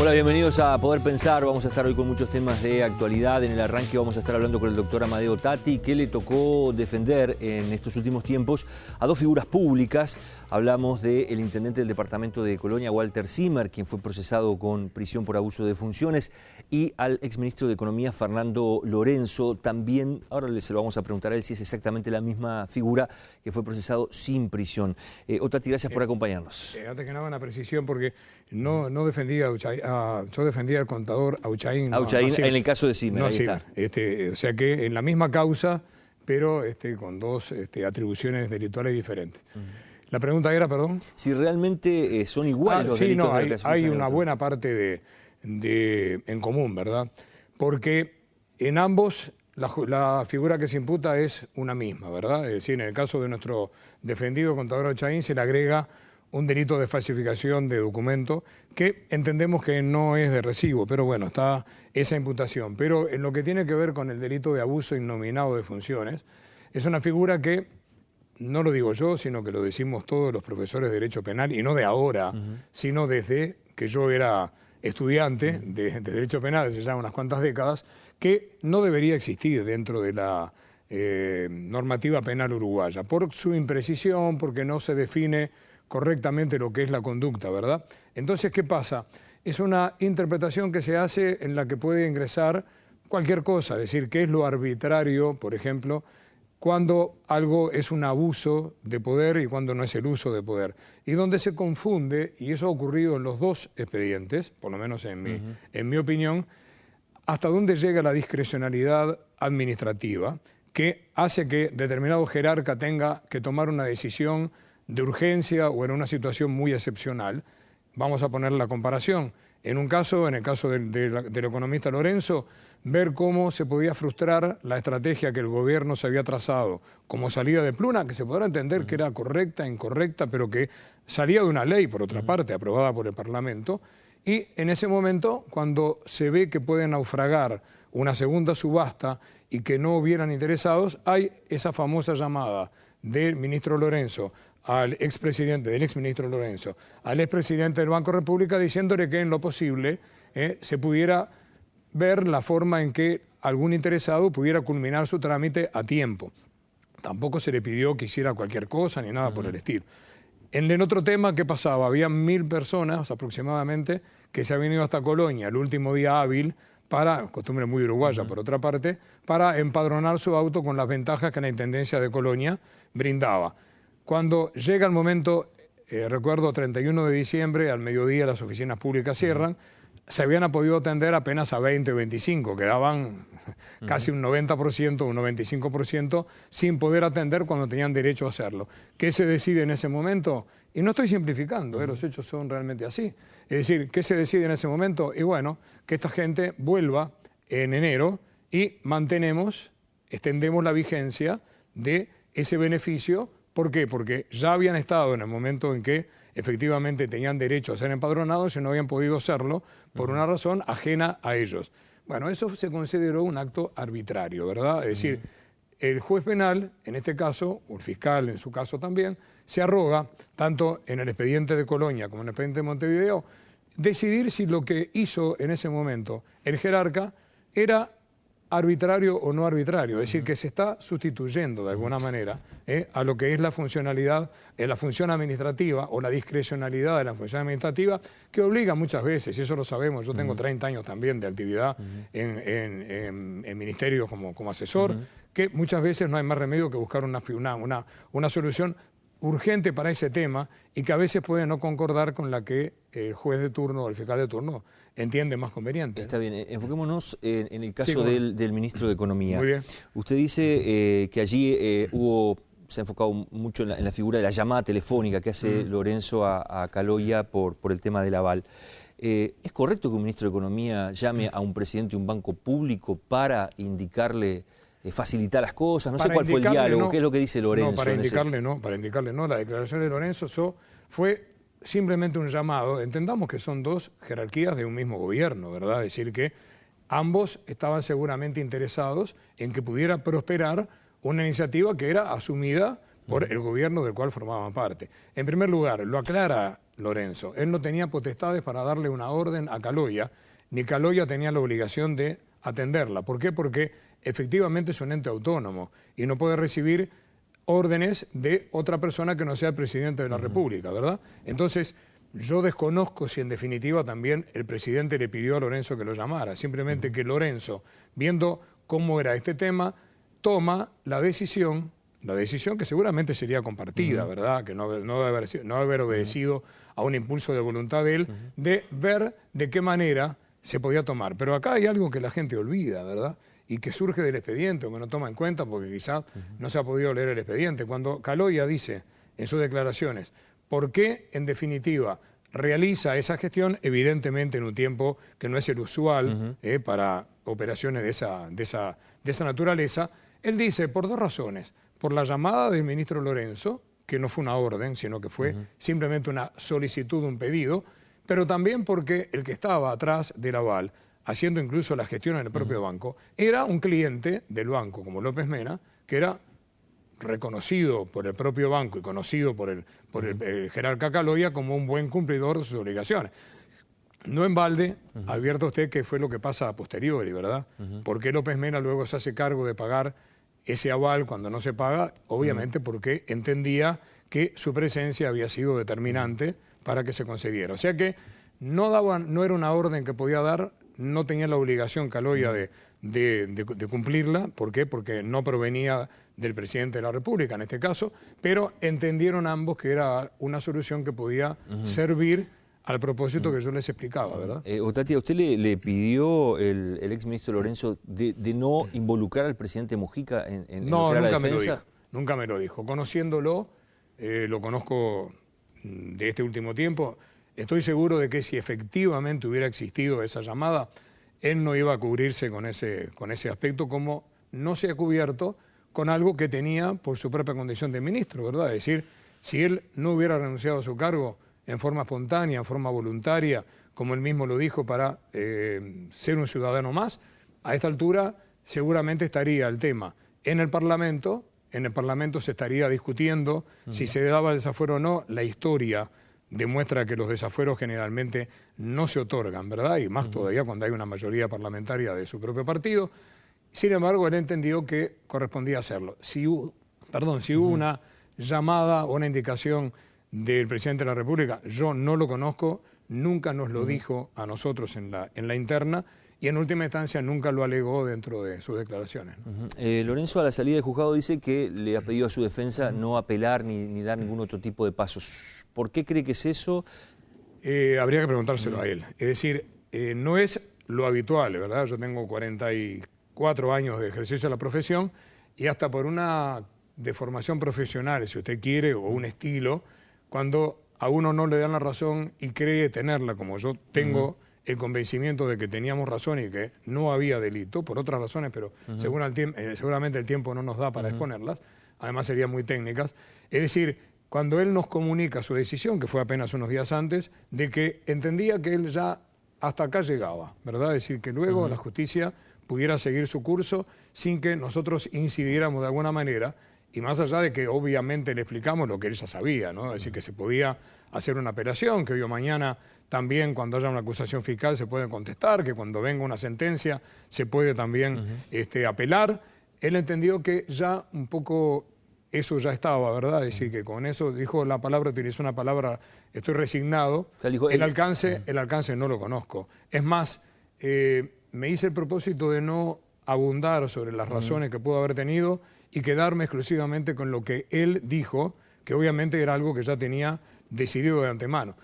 Hola, bienvenidos a Poder Pensar. Vamos a estar hoy con muchos temas de actualidad. En el arranque vamos a estar hablando con el doctor Amadeo Tati, que le tocó defender en estos últimos tiempos a dos figuras públicas. Hablamos del intendente del departamento de Colonia, Walter Zimmer, quien fue procesado con prisión por abuso de funciones, y al exministro de Economía, Fernando Lorenzo. También, ahora se lo vamos a preguntar a él si es exactamente la misma figura, que fue procesado sin prisión. Tati, gracias por acompañarnos. Antes que nada, una precisión, porque no defendía a Uchaín, yo defendía al contador Uchaín. Uchaín, en el caso de Zimmer, ahí Zimmer. está. O sea que en la misma causa, pero con dos atribuciones delictuales diferentes. La pregunta era, perdón. Si realmente son iguales los delitos. Hay una buena parte en común, ¿verdad? Porque en ambos la figura que se imputa es una misma, ¿verdad? Es decir, en el caso de nuestro defendido contador Uchaín se le agrega un delito de falsificación de documento que entendemos que no es de recibo, pero bueno, está esa imputación. Pero en lo que tiene que ver con el delito de abuso innominado de funciones, es una figura que, no lo digo yo, sino que lo decimos todos los profesores de Derecho Penal, y no de ahora, sino desde que yo era estudiante de Derecho Penal, desde ya unas cuantas décadas, que no debería existir dentro de la normativa penal uruguaya, por su imprecisión, porque no se define correctamente lo que es la conducta, ¿verdad? Entonces, ¿qué pasa? Es una interpretación que se hace en la que puede ingresar cualquier cosa, es decir, qué es lo arbitrario, por ejemplo, cuando algo es un abuso de poder y cuando no es el uso de poder. Y donde se confunde, y eso ha ocurrido en los dos expedientes, por lo menos en mi opinión, hasta dónde llega la discrecionalidad administrativa, que hace que determinado jerarca tenga que tomar una decisión de urgencia o en una situación muy excepcional. Vamos a poner la comparación. En el caso del economista Lorenzo, ver cómo se podía frustrar la estrategia que el gobierno se había trazado como salida de Pluna, que se podrá entender que era correcta, incorrecta, pero que salía de una ley, por otra parte, aprobada por el Parlamento. Y en ese momento, cuando se ve que puede naufragar una segunda subasta y que no hubieran interesados, hay esa famosa llamada del ministro Lorenzo al exministro Lorenzo, al expresidente del Banco República, diciéndole que en lo posible se pudiera ver la forma en que algún interesado pudiera culminar su trámite a tiempo. Tampoco se le pidió que hiciera cualquier cosa ni nada por el estilo. En el otro tema, ¿qué pasaba? Había 1000 personas aproximadamente que se habían ido hasta Colonia el último día hábil para, costumbre muy uruguaya por otra parte, para empadronar su auto con las ventajas que la Intendencia de Colonia brindaba. Cuando llega el momento, recuerdo 31 de diciembre, al mediodía las oficinas públicas cierran, se habían podido atender apenas a 20 o 25, quedaban casi un 90%, un 95% sin poder atender cuando tenían derecho a hacerlo. ¿Qué se decide en ese momento? Y no estoy simplificando, los hechos son realmente así. Es decir, ¿qué se decide en ese momento? Y bueno, que esta gente vuelva en enero y extendemos la vigencia de ese beneficio. ¿Por qué? Porque ya habían estado en el momento en que efectivamente tenían derecho a ser empadronados y no habían podido hacerlo por una razón ajena a ellos. Bueno, eso se consideró un acto arbitrario, ¿verdad? Es decir, el juez penal, en este caso, o el fiscal en su caso también, se arroga, tanto en el expediente de Colonia como en el expediente de Montevideo, decidir si lo que hizo en ese momento el jerarca era arbitrario o no arbitrario, es decir, que se está sustituyendo de alguna manera a lo que es la funcionalidad, la función administrativa o la discrecionalidad de la función administrativa, que obliga muchas veces, y eso lo sabemos, yo tengo 30 años también de actividad en ministerios como asesor, que muchas veces no hay más remedio que buscar una solución urgente para ese tema y que a veces puede no concordar con la que el juez de turno o el fiscal de turno entiende más conveniente. Está bien, enfoquémonos en el caso del ministro de Economía. Muy bien. Usted dice que allí se ha enfocado mucho en la figura de la llamada telefónica que hace Lorenzo a Caloya por el tema del aval. ¿Es correcto que un ministro de Economía llame a un presidente de un banco público para indicarle facilitar las cosas? No sé cuál fue el diálogo, qué es lo que dice Lorenzo. No, para indicarle no. La declaración de Lorenzo fue simplemente un llamado. Entendamos que son dos jerarquías de un mismo gobierno, ¿verdad? Es decir, que ambos estaban seguramente interesados en que pudiera prosperar una iniciativa que era asumida por el gobierno del cual formaban parte. En primer lugar, lo aclara Lorenzo. Él no tenía potestades para darle una orden a Caloya, ni Caloya tenía la obligación de atenderla. ¿Por qué? Porque efectivamente es un ente autónomo y no puede recibir órdenes de otra persona que no sea el presidente de la República, ¿verdad? Entonces, yo desconozco si en definitiva también el presidente le pidió a Lorenzo que lo llamara. Simplemente que Lorenzo, viendo cómo era este tema, toma la decisión que seguramente sería compartida, ¿verdad? Que no debe haber obedecido a un impulso de voluntad de él, de ver de qué manera se podía tomar. Pero acá hay algo que la gente olvida, ¿verdad? Y que surge del expediente, o que no toma en cuenta porque quizás no se ha podido leer el expediente. Cuando Caloya dice en sus declaraciones por qué, en definitiva, realiza esa gestión, evidentemente en un tiempo que no es el usual para operaciones de esa naturaleza, él dice por dos razones. Por la llamada del ministro Lorenzo, que no fue una orden, sino que fue simplemente una solicitud, un pedido, pero también porque el que estaba atrás del aval, haciendo incluso la gestión en el propio banco, era un cliente del banco, como López Mena, que era reconocido por el propio banco y conocido por el jerarca Caloya como un buen cumplidor de sus obligaciones. No en balde, advierta usted que fue lo que pasa a posteriori, ¿verdad? Porque López Mena luego se hace cargo de pagar ese aval cuando no se paga, obviamente porque entendía que su presencia había sido determinante para que se concediera. O sea que no era una orden que podía dar, no tenía la obligación Caloya de cumplirla. ¿Por qué? Porque no provenía del presidente de la República en este caso, pero entendieron ambos que era una solución que podía servir al propósito que yo les explicaba, ¿verdad? Otati, ¿a usted le pidió el exministro Lorenzo de no involucrar al presidente Mujica en lo que era la defensa? Nunca me lo dijo. Conociéndolo, lo conozco de este último tiempo, estoy seguro de que si efectivamente hubiera existido esa llamada, él no iba a cubrirse con ese aspecto, como no se ha cubierto con algo que tenía por su propia condición de ministro, ¿verdad? Es decir, si él no hubiera renunciado a su cargo en forma espontánea, en forma voluntaria, como él mismo lo dijo, para ser un ciudadano más, a esta altura seguramente estaría el tema en el Parlamento se estaría discutiendo si se daba desafuero o no. La historia demuestra que los desafueros generalmente no se otorgan, ¿verdad? Y más todavía cuando hay una mayoría parlamentaria de su propio partido. Sin embargo, él entendió que correspondía hacerlo. Si hubo una llamada o una indicación del presidente de la República, yo no lo conozco, nunca nos lo dijo a nosotros en la interna, y en última instancia nunca lo alegó dentro de sus declaraciones, ¿no? Lorenzo, a la salida del juzgado, dice que le ha pedido a su defensa no apelar ni dar ningún otro tipo de pasos. ¿Por qué cree que es eso? Habría que preguntárselo a él. Es decir, no es lo habitual, ¿verdad? Yo tengo 44 años de ejercicio de la profesión y hasta por una deformación profesional, si usted quiere, o un estilo, cuando a uno no le dan la razón y cree tenerla, como yo tengo el convencimiento de que teníamos razón y que no había delito, por otras razones, pero seguramente el tiempo no nos da para exponerlas, además serían muy técnicas. Es decir, cuando él nos comunica su decisión, que fue apenas unos días antes, de que entendía que él ya hasta acá llegaba, ¿verdad? Es decir, que luego la justicia pudiera seguir su curso sin que nosotros incidiéramos de alguna manera, y más allá de que obviamente le explicamos lo que él ya sabía, ¿no? Es decir, que se podía hacer una apelación, que hoy o mañana también cuando haya una acusación fiscal se puede contestar, que cuando venga una sentencia se puede también apelar. Él entendió que ya un poco eso ya estaba, ¿verdad? Es decir, que con eso dijo la palabra, utilizó una palabra, estoy resignado. O sea, dijo, el alcance no lo conozco. Es más, me hice el propósito de no abundar sobre las razones que pudo haber tenido y quedarme exclusivamente con lo que él dijo, que obviamente era algo que ya tenía decidido de antemano.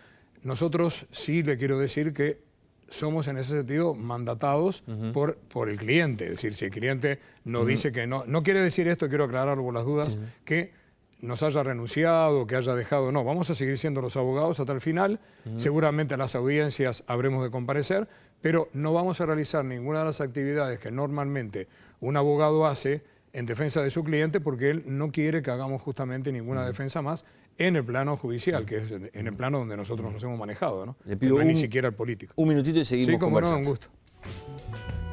Nosotros sí le quiero decir que somos en ese sentido mandatados por el cliente. Es decir, si el cliente nos dice que no quiere decir esto, quiero aclararlo por las dudas, que nos haya renunciado, que haya dejado, no, vamos a seguir siendo los abogados hasta el final, seguramente en las audiencias habremos de comparecer, pero no vamos a realizar ninguna de las actividades que normalmente un abogado hace en defensa de su cliente, porque él no quiere que hagamos justamente ninguna defensa más en el plano judicial, que es en el plano donde nosotros nos hemos manejado, ¿no? Le pido no es ni siquiera el político. Un minutito y seguimos conversando. Sí, como no, un gusto.